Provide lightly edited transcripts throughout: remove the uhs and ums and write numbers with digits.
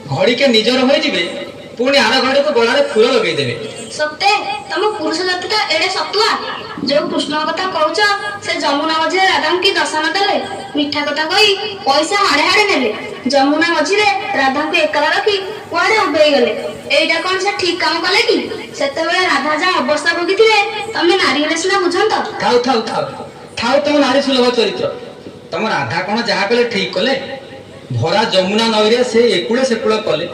घड़ीके निजर हो जिबे पुणी आर घड़ी को गलारे फूल लगे देबे। सत्ते तुम पुरुष जातिटा एडे सतुआ जो कृष्ण कथा कहूच से जमुना मझे राधा की दर्शन देले मिठा कथा कही पैसा हाड़े हाड़े नेले जमुना मझिरे राधा को एकला रखी कुआडे उबेई गले एटा कौन से ठीक काम कले कि सेतेबेले राधा जा अवस्था भोगिथिले तमे नारी हेले सिना बुझंत। थाउ थाउ थाउ थाउ तुम नारी सुलभ चरित्र तुम राधा कौन जहा कले ठीक कले भरा जमुना नईरे से एकुळे सेकुळे कले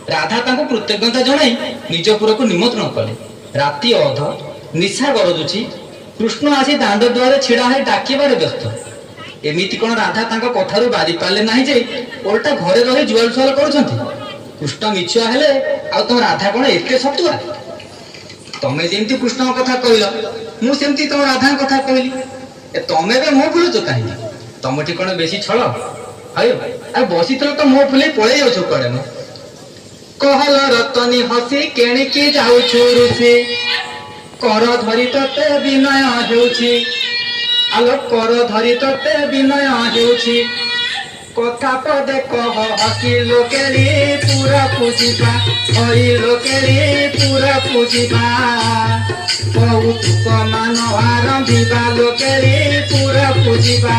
राधा तांको कृतज्ञता जणाई निज पुरको निमंत्रण कले राति अध निशा गरजुची कृष्ण आसी दांड द्वारे छिड़ा है डाकिबारे व्यस्त एमिति कोन राधा तांको कथारु बारी पाले नाही जे ओल्टा घरे रही जुआल सुआल करूछंती कृष्ण मिछुआ हेले आ तुम राधा कोन एते सतुआ तमे जेमति कृष्ण कथा कहलो मु सेमति तुम राधा कथा कहली ए तमे बे मो फुलुचो काहे तमठी कोन बेसी छळ आयो आ बसितल तो मो फुले पळे जाउछो कड़े न कहल रतनी हसी केणिकी जाउछु रुसी कर धरी तते विनय हेउछि आलो कर धरी तते विनय हेउछि कथा पदे कह हसी लोकेरी पूरा पूजिबा हई लोकेरी पूरा पूजिबा कौतुक मान आरंभिबा लोकेरी पूरा पूजिबा।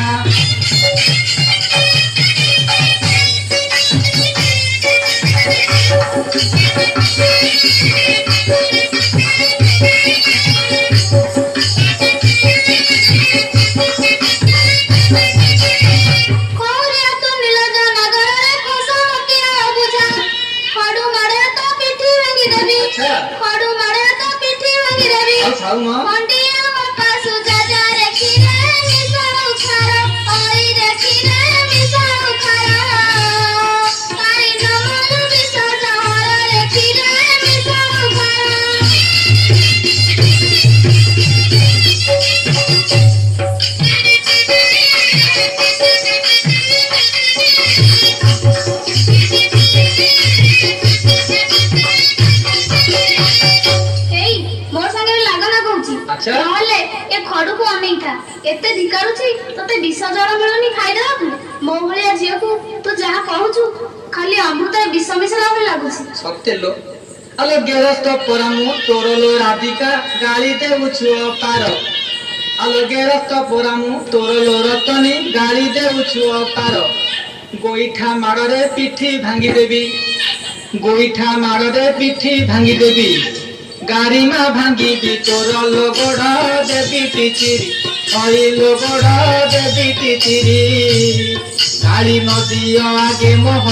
एते धिकारुची तते विष जल मिलुनी खाइदेबा मो भलिया झियो को तू जहा कहूछु खाली अमृत विष मिसला भली लागुची सत्य लो अलो गेरस्त परमु तोरलो राधिका गाली देउछु अपार अलो गेरस्त परमु तोरलो रतनी गाली देउछु अपार गोईठा माड़रे पिठी भांगी देबी गोईठा माड़रे पिठी भांगी देबी गाड़ी मा भांगी दी तोर लोगड़ा देवी टिचिरी हई लोगड़ा देवी टिचिरी गाड़ी नदी आगे मोह